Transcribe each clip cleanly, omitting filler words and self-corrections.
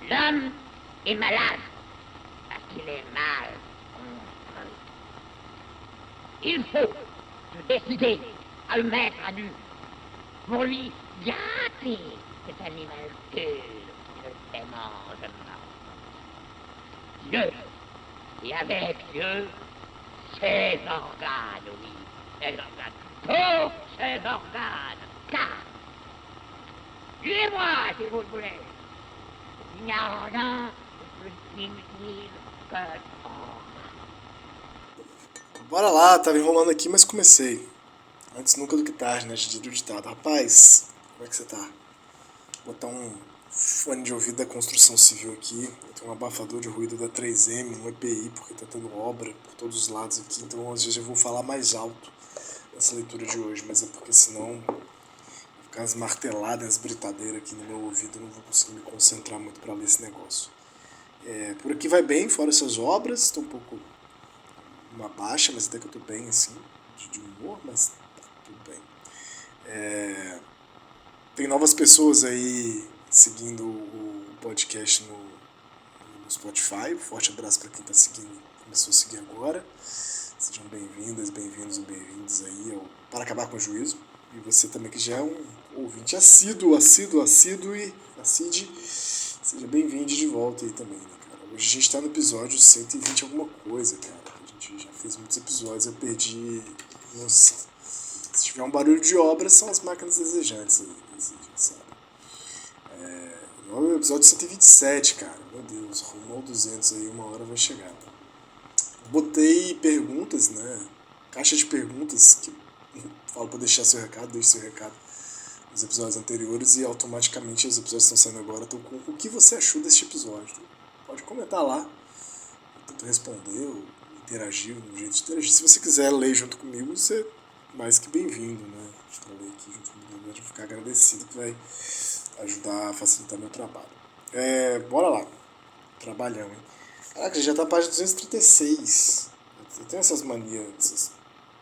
L'homme est malade parce qu'il est mal construit. Il faut se décider à le mettre à nu pour lui gâter cet animal pur qui ne se mange pas. Dieu, et avec Dieu, ses organes, oui, ses organes, tous ses organes, car, suivez-moi si vous le voulez, il n'y a rien de plus inutile que Bora lá, tava enrolando aqui, mas comecei. Antes nunca do que tarde, né? Já do ditado. Rapaz, como é que você tá? Vou botar um fone de ouvido da construção civil aqui. Eu tenho um abafador de ruído da 3M, um EPI, porque tá tendo obra por todos os lados aqui. Então às vezes eu vou falar mais alto nessa leitura de hoje, mas é porque senão vai ficar as marteladas, as britadeiras aqui no meu ouvido. Eu não vou conseguir me concentrar muito para ler esse negócio. Por aqui vai bem, fora essas obras. Estou um pouco uma baixa, mas até que eu tô bem, assim, de humor, mas tá tudo bem. Tem novas pessoas aí seguindo o podcast no Spotify. Um forte abraço para quem tá seguindo, começou a seguir agora. Sejam bem-vindas, bem-vindos e bem-vindos aí ao Para Acabar com o Juízo. E você também que já é um ouvinte assíduo e assíduo, seja bem-vindo de volta aí também, né, cara? Hoje a gente tá no episódio 120 alguma coisa, cara. A gente já fez muitos episódios, eu perdi noção. Se tiver um barulho de obra, são as máquinas desejantes aí, sabe? O episódio 127, cara. Meu Deus, rumo ao 200 aí, uma hora vai chegar. Botei perguntas, né? Caixa de perguntas, que falo pra deixar seu recado, deixe seu recado nos episódios anteriores e automaticamente os episódios que estão saindo agora estão com o que você achou deste episódio. Então, pode comentar lá. Eu tento responder ou interagir, um jeito de interagir. Se você quiser ler junto comigo, você é mais que bem-vindo, né? Pra ler aqui junto comigo, eu vou ficar agradecido, que vai ajudar a facilitar meu trabalho. Bora lá. Trabalhão, hein? Caraca, já tá na página 236. Eu tenho essas manias, essas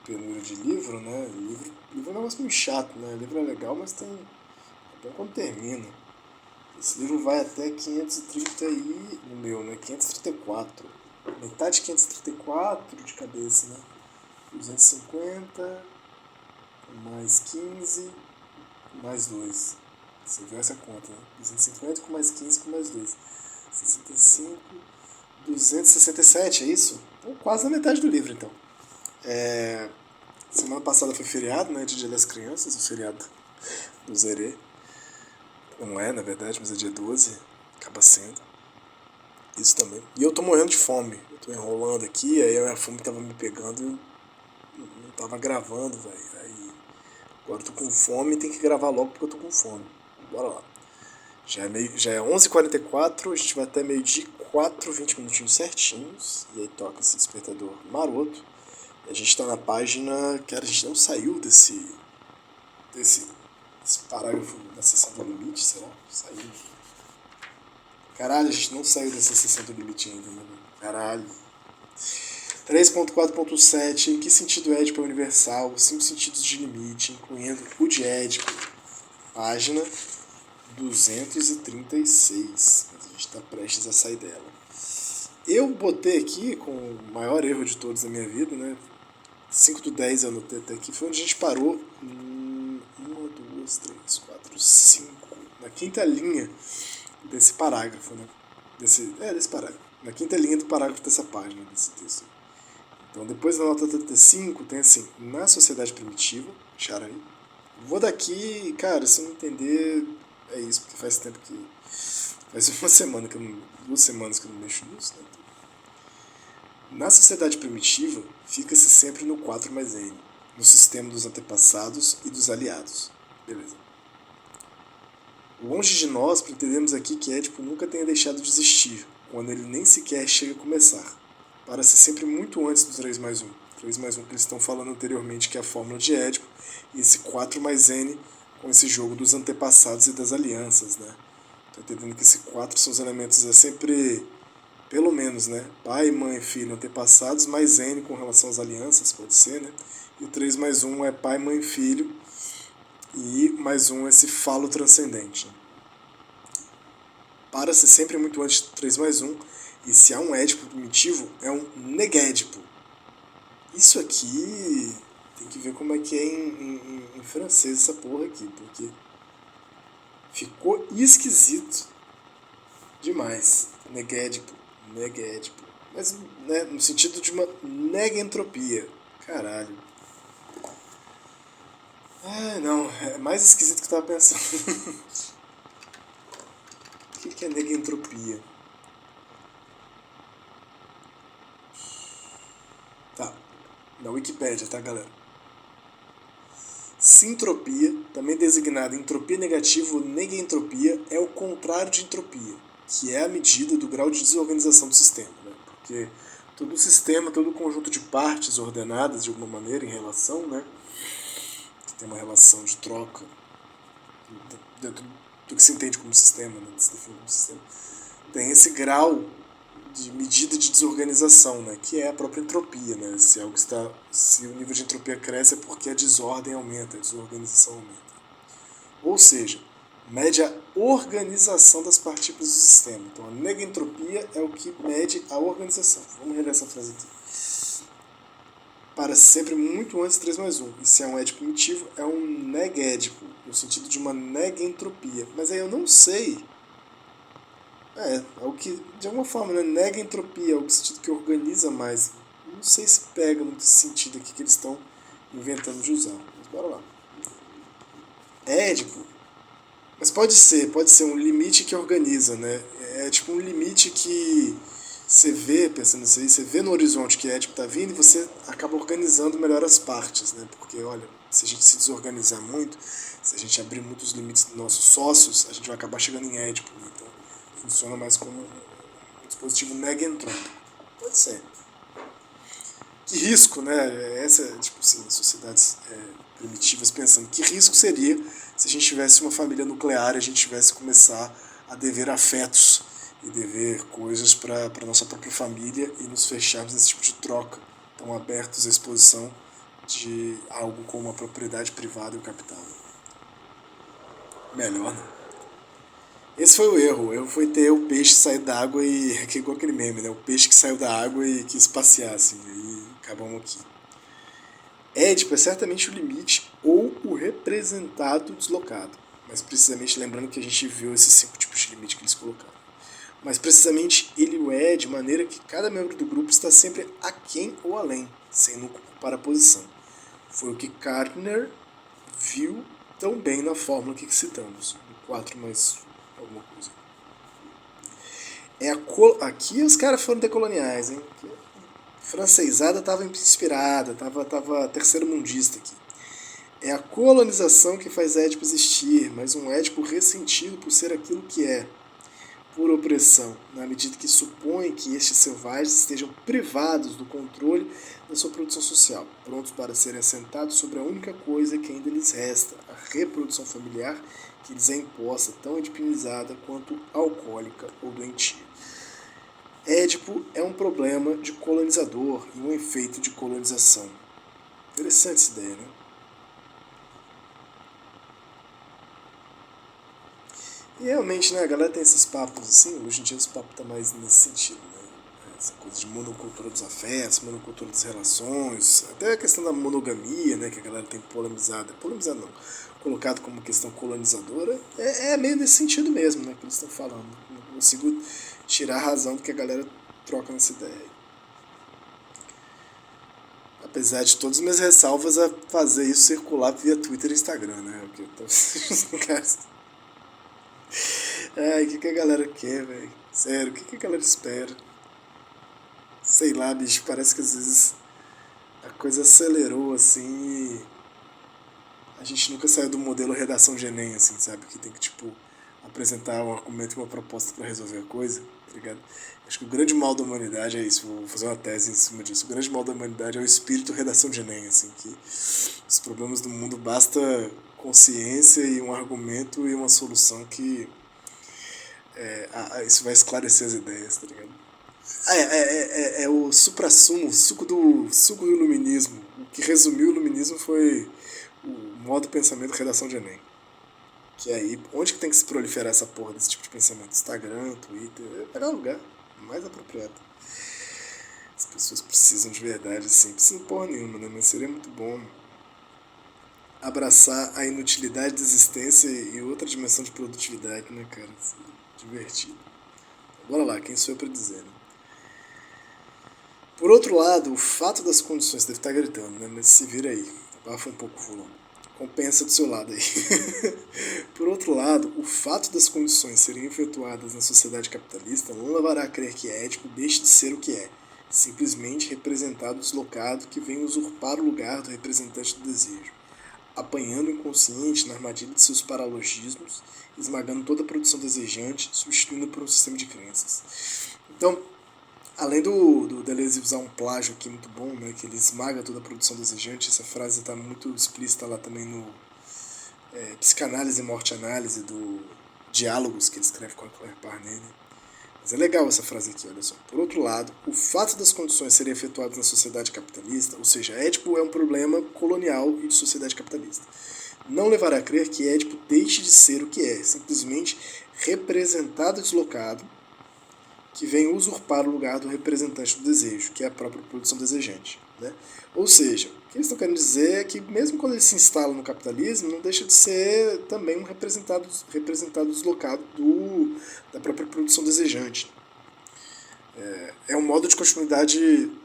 penúrias de livro, né? Livro é um negócio muito chato, né? Livro é legal, mas é bom quando termina. Esse livro vai até 530 e... no meu, né? 534. Metade de 534 de cabeça, né? 250, mais 15, mais 2. Você viu essa conta, né? 250 com mais 15 com mais 2. 65, 267, é isso? Então, quase na metade do livro, então. Semana passada foi feriado, né? Dia das Crianças, o feriado do Zerê. Não é, na verdade, mas é dia 12. Acaba sendo. Isso também. E eu tô morrendo de fome. Eu tô enrolando aqui, aí a minha fome tava me pegando e eu não tava gravando, velho. Aí agora eu tô com fome e tem que gravar logo porque eu tô com fome. Bora lá. Já é 11h44, a gente vai até meio-dia 4, 20 minutinhos certinhos. E aí toca esse despertador maroto. E a gente tá na página... Cara, a gente não saiu desse parágrafo da seção do limite, será? Saiu. Caralho, a gente não saiu dessa seção do limite ainda, né? Caralho. 3.4.7. Em que sentido Édipo é universal? Os 5 sentidos de limite, incluindo o de Édipo. Página 236. A gente está prestes a sair dela. Eu botei aqui, com o maior erro de todos da minha vida, né? 5/10 eu anotei até aqui. Foi onde a gente parou. 1, 2, 3, 4, 5. Na quinta linha desse parágrafo, né? Desse parágrafo. Na quinta linha do parágrafo dessa página, desse texto. Então, depois da nota 35, tem assim: na sociedade primitiva, acharam aí? Vou daqui, cara, se não entender, é isso, porque faz tempo que... Faz 2 semanas que eu não mexo nisso, né? Na sociedade primitiva, fica-se sempre no 4 mais N, no sistema dos antepassados e dos aliados. Beleza. Longe de nós, pretendemos aqui que Édipo nunca tenha deixado de existir, quando ele nem sequer chega a começar, para ser sempre muito antes do 3 mais 1. 3 mais 1 que eles estão falando anteriormente, que é a fórmula de Édipo, e esse 4 mais N com esse jogo dos antepassados e das alianças, né? Tô entendendo que esse 4 são os elementos, sempre, pelo menos, né? Pai, mãe, filho, antepassados, mais N com relação às alianças, pode ser, né? E o 3 mais 1 é pai, mãe, filho, e mais 1 esse falo transcendente. para ser sempre muito antes do 3+1, e se há um édipo primitivo, é um negédipo. Isso aqui tem que ver como é que é em francês essa porra aqui, porque ficou esquisito demais. Negédipo. Mas, né, no sentido de uma negentropia. Caralho. Ah, não, é mais esquisito que eu tava pensando. O que é negentropia? Tá, na Wikipédia, tá, galera? Sintropia, também designada entropia negativa ou negentropia, é o contrário de entropia, que é a medida do grau de desorganização do sistema, né? Porque todo sistema, todo conjunto de partes ordenadas de alguma maneira em relação, né? Que tem uma relação de troca dentro do que se entende como sistema, né? Se define como sistema, tem esse grau de medida de desorganização, né, que é a própria entropia, né? Se o nível de entropia cresce é porque a desordem aumenta, a desorganização aumenta. Ou seja, mede a organização das partículas do sistema. Então a negentropia é o que mede a organização. Vamos reler essa frase aqui. Para sempre muito antes de 3+1. E se é um édipo primitivo, é um negédipo, no sentido de uma negentropia. Mas aí eu não sei. É o que, de alguma forma, né, nega a entropia, é o sentido que organiza mais. Não sei se pega muito esse sentido aqui que eles estão inventando de usar. Mas bora lá. Édipo. Mas pode ser um limite que organiza, né? É tipo um limite que você vê, pensando nisso aí, você vê no horizonte que Édipo tá vindo e você acaba organizando melhor as partes, né? Porque, olha, se a gente se desorganizar muito, se a gente abrir muitos limites dos nossos sócios, a gente vai acabar chegando em Édipo, né? Então, funciona mais como um dispositivo negentrópico. Pode ser. Que risco, né? Essa, tipo assim, sociedades primitivas pensando que risco seria se a gente tivesse uma família nuclear e a gente tivesse que começar a dever afetos e dever coisas para a nossa própria família e nos fecharmos nesse tipo de troca, tão abertos à exposição de algo como a propriedade privada e o capital. Melhor, né? Esse foi o erro. O erro foi ter o peixe sair da água e... que é igual aquele meme, né? O peixe que saiu da água e quis passear, assim. E acabamos aqui. Édipo é certamente o limite ou o representado deslocado. Mas precisamente lembrando que a gente viu esses 5 tipos de limite que eles colocaram. Mas precisamente ele o é de maneira que cada membro do grupo está sempre aquém ou além, sem nunca ocupar a posição. Foi o que Gardner viu tão bem na fórmula que citamos, do 4 mais alguma coisa. Aqui os caras foram decoloniais, hein? Francesada estava inspirada, estava terceiro mundista aqui. É a colonização que faz Édipo existir, mas um Édipo ressentido por ser aquilo que é, por opressão, na medida que supõe que estes selvagens estejam privados do controle da sua produção social, prontos para serem assentados sobre a única coisa que ainda lhes resta, a reprodução familiar que lhes é imposta, tão edipinizada quanto alcoólica ou doentia. Édipo é um problema de colonizador e um efeito de colonização. Interessante essa ideia, né? E realmente, né, a galera tem esses papos assim, hoje em dia os papos tá mais nesse sentido, né? Essa coisa de monocultura dos afetos, monocultura das relações, até a questão da monogamia, né, que a galera tem polemizado não, colocado como questão colonizadora, é meio nesse sentido mesmo, né, que eles estão falando. Não consigo tirar a razão do que a galera troca nessa ideia. Apesar de todas as minhas ressalvas a fazer isso circular via Twitter e Instagram, né, porque eu tô... Ai, o que a galera quer, velho? Sério, o que a galera espera? Sei lá, bicho, parece que às vezes a coisa acelerou, assim, e a gente nunca saiu do modelo redação de Enem, assim, sabe? Que tem que, tipo, apresentar um argumento e uma proposta pra resolver a coisa, tá ligado? Acho que o grande mal da humanidade é isso, vou fazer uma tese em cima disso. O grande mal da humanidade é o espírito redação de Enem, assim, que os problemas do mundo basta consciência e um argumento e uma solução que isso vai esclarecer as ideias, tá ligado? É o suprassumo, o suco do iluminismo. O que resumiu o iluminismo foi o modo pensamento redação de Enem. Que aí, onde que tem que se proliferar essa porra desse tipo de pensamento? Instagram, Twitter, é o melhor lugar, mais apropriado. As pessoas precisam de verdade, assim, precisam porra nenhuma, né? Mas seria muito bom abraçar a inutilidade da existência e outra dimensão de produtividade, né, cara? Assim, divertido. Bora lá, quem sou eu pra dizer, né? Por outro lado, o fato das condições, deve estar gritando, né? Mas se vira aí, abafa um pouco o volume. Compensa do seu lado aí. Por outro lado, o fato das condições serem efetuadas na sociedade capitalista não levará a crer que ético deixe de ser o que é, simplesmente representado deslocado que vem usurpar o lugar do representante do desejo, apanhando o inconsciente na armadilha de seus paralogismos, esmagando toda a produção desejante, substituindo por um sistema de crenças. Então, além do Deleuze usar um plágio aqui muito bom, né, que ele esmaga toda a produção desejante, essa frase está muito explícita lá também no Psicanálise e Morte-Análise, do Diálogos, que ele escreve com a Claire Parnay. Mas é legal essa frase aqui, olha só. Por outro lado, o fato das condições serem efetuadas na sociedade capitalista, ou seja, Édipo é um problema colonial e de sociedade capitalista, não levará a crer que Édipo deixe de ser o que é, simplesmente representado e deslocado, que vem usurpar o lugar do representante do desejo, que é a própria produção desejante. Né? Ou seja, o que eles estão querendo dizer é que mesmo quando ele se instala no capitalismo, não deixa de ser também um representado deslocado da própria produção desejante. É um modo de continuidade do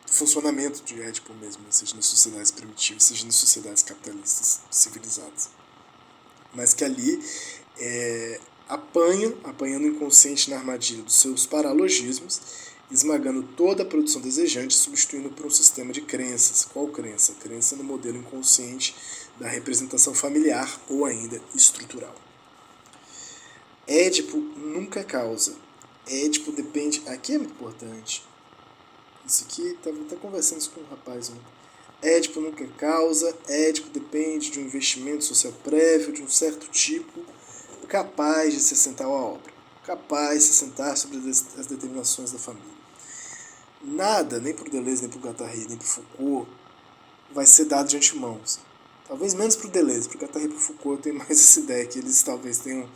funcionamento de Édipo mesmo, seja nas sociedades primitivas, seja nas sociedades capitalistas civilizadas. Mas que ali apanhando o inconsciente na armadilha dos seus paralogismos, esmagando toda a produção desejante, substituindo por um sistema de crenças. Qual crença? Crença no modelo inconsciente da representação familiar ou ainda estrutural. Édipo nunca causa. Édipo depende... Aqui é muito importante. Isso aqui, estava até conversando isso com um rapaz ontem. Édipo nunca causa. Édipo depende de um investimento social prévio, de um certo tipo, capaz de se assentar à obra, capaz de se assentar sobre as determinações da família. Nada, nem para o Deleuze, nem para o Guattari, nem para o Foucault, vai ser dado de antemão. Talvez menos para o Deleuze, para o Guattari e para o Foucault eu tenho mais essa ideia, que eles talvez tenham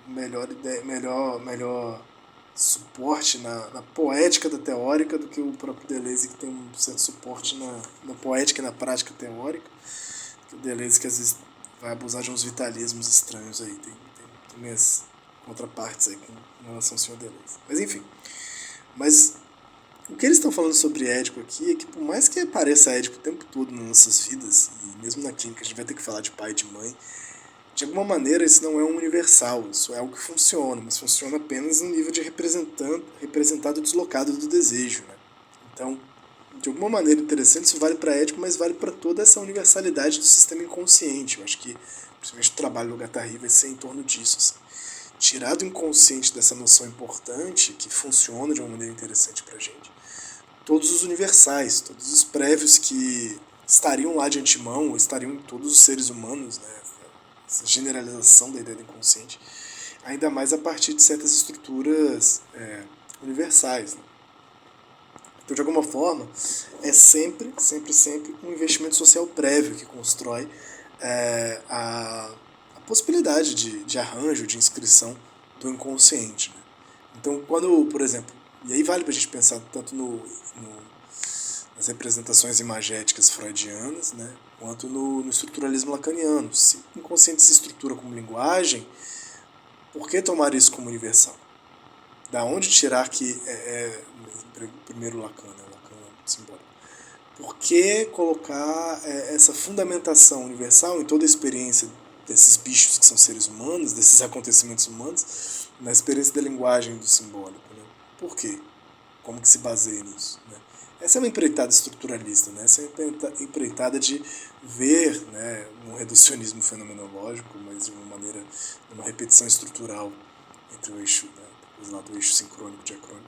melhor suporte na poética da teórica do que o próprio Deleuze, que tem um certo suporte na poética e na prática teórica. O Deleuze que às vezes vai abusar de uns vitalismos estranhos aí. Tem minhas contrapartes aí com relação ao Senhor Deleuze. Mas enfim. Mas o que eles estão falando sobre Édipo aqui é que por mais que apareça Édipo o tempo todo nas nossas vidas, e mesmo na química a gente vai ter que falar de pai e de mãe, de alguma maneira isso não é um universal, isso é algo que funciona, mas funciona apenas no nível de representado deslocado do desejo. Né? Então, de alguma maneira interessante, isso vale para Édipo, mas vale para toda essa universalidade do sistema inconsciente. Eu acho que, principalmente o trabalho do Guattari vai ser em torno disso. Assim. Tirar do inconsciente dessa noção importante, que funciona de uma maneira interessante para a gente, todos os universais, todos os prévios que estariam lá de antemão, ou estariam em todos os seres humanos, né? Essa generalização da ideia do inconsciente, ainda mais a partir de certas estruturas universais. Né? Então, de alguma forma, é sempre um investimento social prévio que constrói a possibilidade de arranjo, de inscrição do inconsciente. Né? Então, quando, por exemplo, e aí vale para a gente pensar tanto nas representações imagéticas freudianas, né, quanto no estruturalismo lacaniano. Se o inconsciente se estrutura como linguagem, por que tomar isso como universal? Da onde tirar que primeiro Lacan, né, Lacan simbólico? Por que colocar essa fundamentação universal em toda a experiência desses bichos que são seres humanos, desses acontecimentos humanos, na experiência da linguagem do simbólico? Né? Por quê? Como que se baseia nisso? Né? Essa é uma empreitada estruturalista, né? Essa é uma empreitada de ver, né, um reducionismo fenomenológico, mas de uma maneira, uma repetição estrutural entre o eixo, né, depois lá do eixo sincrônico e diacrônico,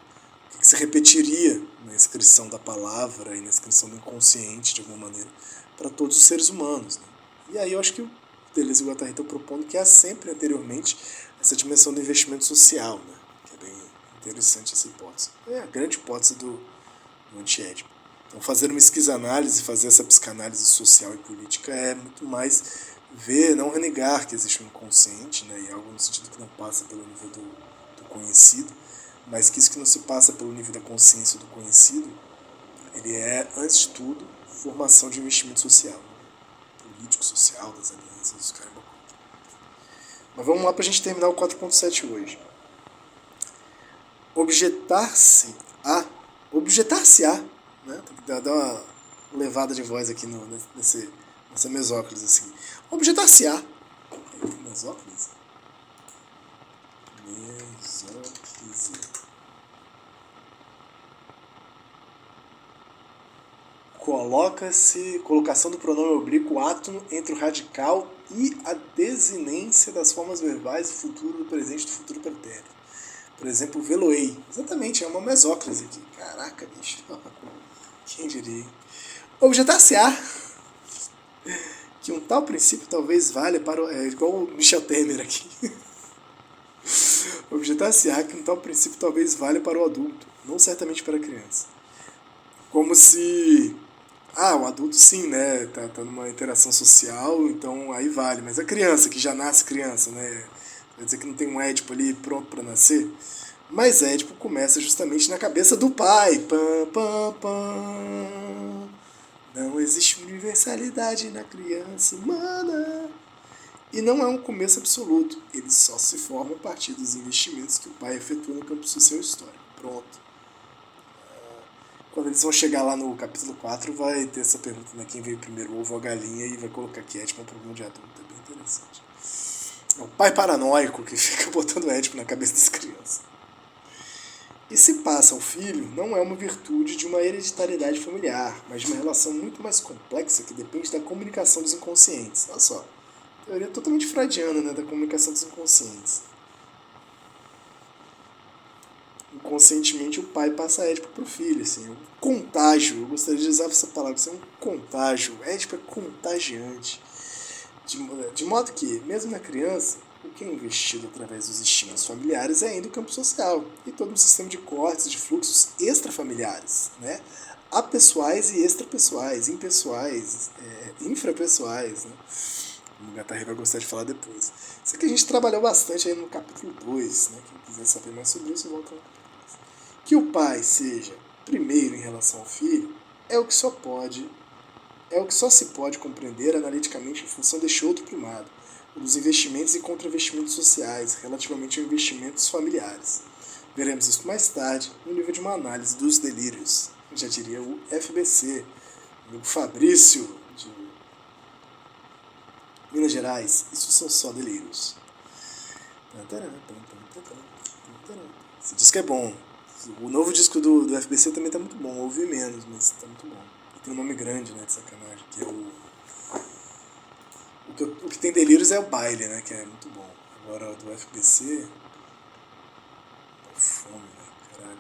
que se repetiria na inscrição da palavra e na inscrição do inconsciente, de alguma maneira, para todos os seres humanos. Né? E aí eu acho que o Deleuze e o Guattari estão propondo que há sempre anteriormente essa dimensão do investimento social, né? Que é bem interessante essa hipótese. É a grande hipótese do anti-édipo. Então, fazer uma esquizoanálise, fazer essa psicanálise social e política é muito mais não renegar que existe um inconsciente, né, e algo no sentido que não passa pelo nível do conhecido, mas que isso que não se passa pelo nível da consciência do conhecido, ele é, antes de tudo, formação de investimento social, político, social, das alianças, dos caramba. Mas vamos lá para a gente terminar o 4.7 hoje. Objetar-se-á, né? Tem que dar uma levada de voz aqui nessa mesóclise assim. Objetar-se-á. Mesóclise? Mesóclise. Colocação do pronome oblíquo átono entre o radical e a desinência das formas verbais do futuro, do presente e do futuro pretérito. Por exemplo, veloei. Exatamente, é uma mesóclise aqui. Caraca, bicho. Quem diria? Objetar-se-á que um tal princípio talvez valha para o... É igual o Michel Temer aqui. Objetar-se-á que um tal princípio talvez valha para o adulto, não certamente para a criança. Como se... o adulto sim, né? Tá numa interação social, então aí vale. Mas a criança, que já nasce criança, né? Quer dizer que não tem um Édipo ali pronto para nascer? Mas Édipo começa justamente na cabeça do pai. Pam, pam, pam. Não existe universalidade na criança humana. E não é um começo absoluto. Ele só se forma a partir dos investimentos que o pai efetua no campo social e histórico. Pronto. Quando eles vão chegar lá no capítulo 4, vai ter essa pergunta, né? Quem veio primeiro, o ovo ou a galinha? E vai colocar que Édipo é um problema de adulto. É bem interessante. É o pai paranoico que fica botando Édipo na cabeça das crianças. E se passa ao filho, não é uma virtude de uma hereditariedade familiar, mas de uma relação muito mais complexa que depende da comunicação dos inconscientes. Olha só, teoria totalmente freudiana, né, da comunicação dos inconscientes. Inconscientemente o pai passa Édipo para o filho, assim, um contágio, eu gostaria de usar essa palavra, isso é um contágio, Édipo é contagiante, de modo que, mesmo na criança, o que é investido através dos estímulos familiares é ainda o campo social e todo um sistema de cortes de fluxos extrafamiliares, né? Apessoais e extrapessoais, impessoais, infrapessoais, né? O Gattari vai gostar de falar depois. Isso aqui a gente trabalhou bastante aí no capítulo 2, né? Quem quiser saber mais sobre isso, volta no capítulo 2. Que o pai seja primeiro em relação ao filho é o que só se pode compreender analiticamente em função deste outro primado, o dos investimentos e contra-investimentos sociais, relativamente a investimentos familiares. Veremos isso mais tarde, no nível de uma análise dos delírios. Já diria o FBC, o Fabrício, de Minas Gerais, isso são só delírios. Esse disco é bom. O novo disco do FBC também tá muito bom. Eu ouvi menos, mas tá muito bom. E tem um nome grande, né, de sacanagem, que é o que tem delírios é o baile, né, que é muito bom. Agora do FBC... Tá fome, né, caralho.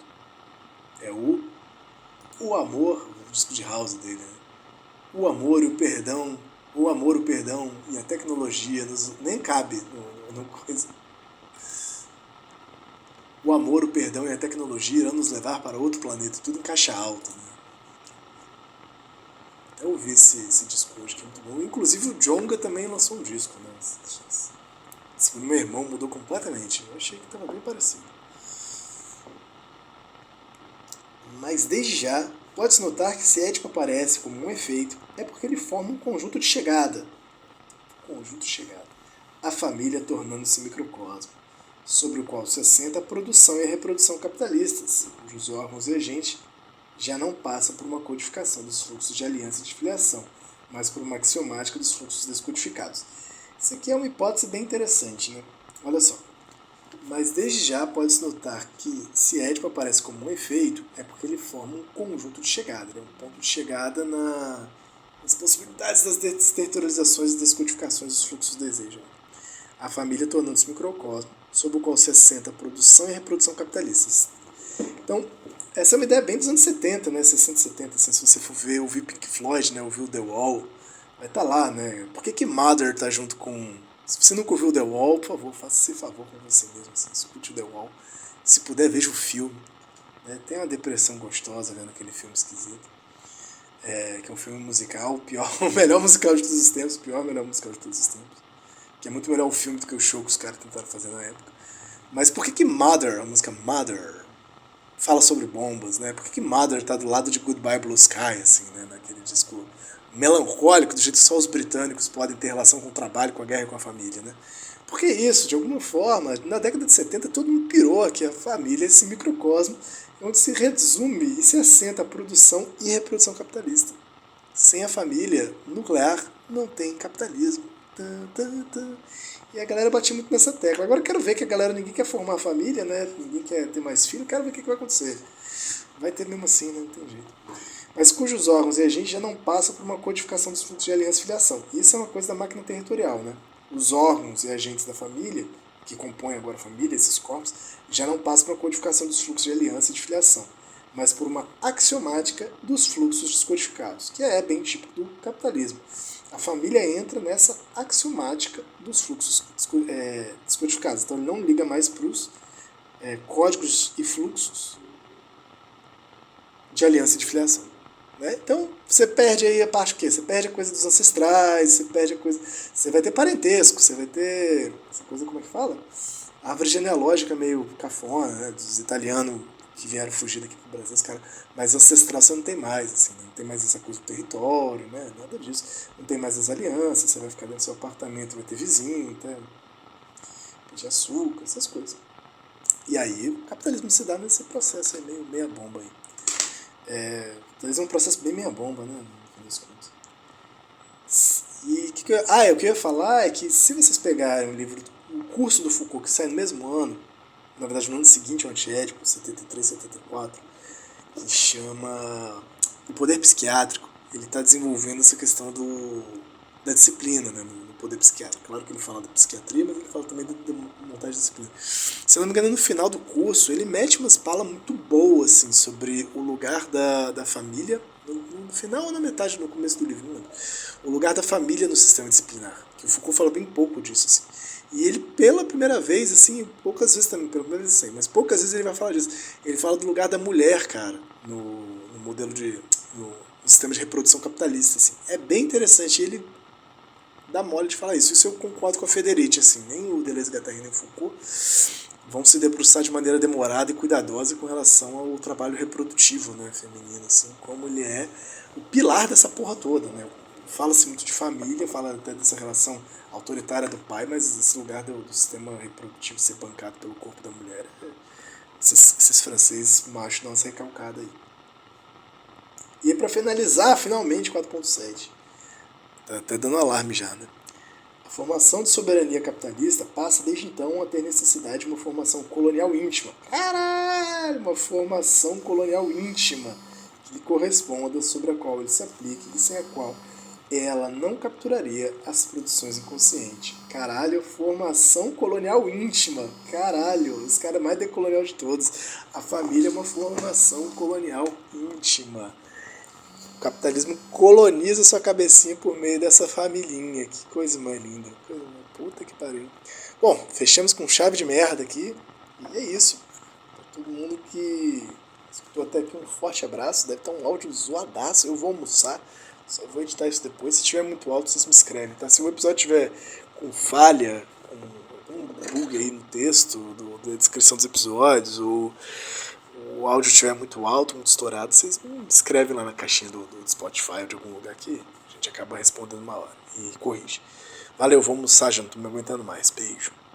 É o amor, o disco de house dele, né? O amor e o perdão e a tecnologia, nem cabe no coisa. O amor, o perdão e a tecnologia irão nos levar para outro planeta, tudo em caixa alta, né? Até ouvi esse disco hoje, que é muito bom. Inclusive o Djonga também lançou um disco, né? Segundo meu irmão, mudou completamente. Eu achei que estava bem parecido. Mas desde já, pode-se notar que se Édipo aparece como um efeito, é porque ele forma um conjunto de chegada. A família tornando-se microcosmo, sobre o qual se assenta a produção e a reprodução capitalistas, cujos órgãos regentes já não passam por uma codificação dos fluxos de aliança e de filiação, mas por uma axiomática dos fluxos descodificados. Isso aqui é uma hipótese bem interessante, né? Olha só. Mas desde já pode-se notar que se Édipo aparece como um efeito, é porque ele forma um conjunto de chegada, né? Um ponto de chegada nas possibilidades das desterritorializações e descodificações dos fluxos de desejo. A família tornando-se microcosmo, sob o qual se assenta a produção e a reprodução capitalistas. Então, essa é uma ideia bem dos anos 70, né? 60, 70, assim, se você for ver, ouvir Pink Floyd, né? Ouvir o The Wall, vai estar lá, né? Por que Mother tá junto com... Se você nunca ouviu The Wall, por favor, faça esse favor com você mesmo, assim, escute o The Wall. Se puder, veja o filme. Né? Tem uma depressão gostosa vendo aquele filme esquisito. que é um filme musical, o melhor musical de todos os tempos, o pior melhor musical de todos os tempos. Que é muito melhor o filme do que o show que os caras tentaram fazer na época. Mas por que Mother, a música Mother, fala sobre bombas, né? Por que Mother tá do lado de Goodbye Blue Sky, assim, né? Naquele disco melancólico, do jeito que só os britânicos podem ter relação com o trabalho, com a guerra e com a família, né? Porque isso, de alguma forma, na década de 70 todo mundo pirou que a família é esse microcosmo onde se resume e se assenta a produção e reprodução capitalista. Sem a família nuclear não tem capitalismo. E a galera batia muito nessa tecla. Agora eu quero ver que a galera, ninguém quer formar a família, né? Ninguém quer ter mais filho, quero ver o que vai acontecer. Vai ter mesmo assim, né? Não tem jeito. Mas cujos órgãos e agentes já não passam por uma codificação dos fluxos de aliança e filiação. Isso é uma coisa da máquina territorial, né? Os órgãos e agentes da família, que compõem agora a família, esses corpos, já não passam por uma codificação dos fluxos de aliança e de filiação, mas por uma axiomática dos fluxos descodificados, que é bem típico do capitalismo. A família entra nessa axiomática dos fluxos descodificados, então ele não liga mais para os códigos e fluxos de aliança e de filiação. Né? Então você perde aí a parte o quê? Você perde a coisa dos ancestrais, você perde a coisa. Você vai ter parentesco, você vai ter. Essa coisa, como é que fala? A árvore genealógica meio cafona, né? Dos italianos que vieram fugir daqui pro Brasil, os caras. Mas ancestral você não tem mais, assim, não tem mais essa coisa do território, né? Nada disso. Não tem mais as alianças, você vai ficar dentro do seu apartamento, vai ter vizinho, tá? Pedir açúcar, essas coisas. E aí o capitalismo se dá nesse processo aí, meio meia bomba aí. Então é um processo bem meia bomba, né? No fim das contas. E o que eu ia falar é que se vocês pegarem o curso do Foucault, que sai no mesmo ano, na verdade no ano seguinte, o Antiédipo, 73, 74, que chama O Poder Psiquiátrico, ele está desenvolvendo essa questão da disciplina, né? No poder psiquiátrico. Claro que ele fala da psiquiatria, mas ele fala também da montagem de disciplina. Se eu não me engano, no final do curso, ele mete umas palas muito boas assim, sobre o lugar da família, no final ou na metade, no começo do livro, não lembro. O lugar da família no sistema disciplinar. Que o Foucault fala bem pouco disso. Assim. E ele, pela primeira vez, assim, poucas vezes também, pela primeira vez assim, mas poucas vezes ele vai falar disso. Ele fala do lugar da mulher, cara, no modelo no sistema de reprodução capitalista. Assim. É bem interessante. Ele dá mole de falar isso. Isso eu concordo com a Federici, assim, nem o Deleuze-Guattari nem o Foucault vão se debruçar de maneira demorada e cuidadosa com relação ao trabalho reprodutivo, né, feminino, assim, como ele é o pilar dessa porra toda, né. Fala-se muito de família, fala até dessa relação autoritária do pai, mas esse lugar do sistema reprodutivo ser bancado pelo corpo da mulher, esses franceses machos dão essa recalcada aí. E para finalizar, finalmente, 4.7. Tá até dando alarme já, né? A formação de soberania capitalista passa desde então a ter necessidade de uma formação colonial íntima. Caralho! Uma formação colonial íntima que lhe corresponda, sobre a qual ele se aplique e sem a qual ela não capturaria as produções inconscientes. Caralho, formação colonial íntima. Caralho, esse cara é mais decolonial de todos. A família é uma formação colonial íntima. O capitalismo coloniza sua cabecinha por meio dessa familhinha. Que coisa mais linda. Puta que pariu. Bom, fechamos com chave de merda aqui. E é isso. Pra todo mundo que escutou até aqui, um forte abraço. Deve estar um áudio zoadaço. Eu vou almoçar. Só vou editar isso depois. Se tiver muito alto, vocês me escrevem, tá? Se o episódio tiver com falha, com um bug aí no texto, da descrição dos episódios, ou o áudio estiver muito alto, muito estourado, vocês me escrevem lá na caixinha do Spotify ou de algum lugar que a gente acaba respondendo uma hora e corrige. Valeu, vou almoçar, já não tô me aguentando mais. Beijo.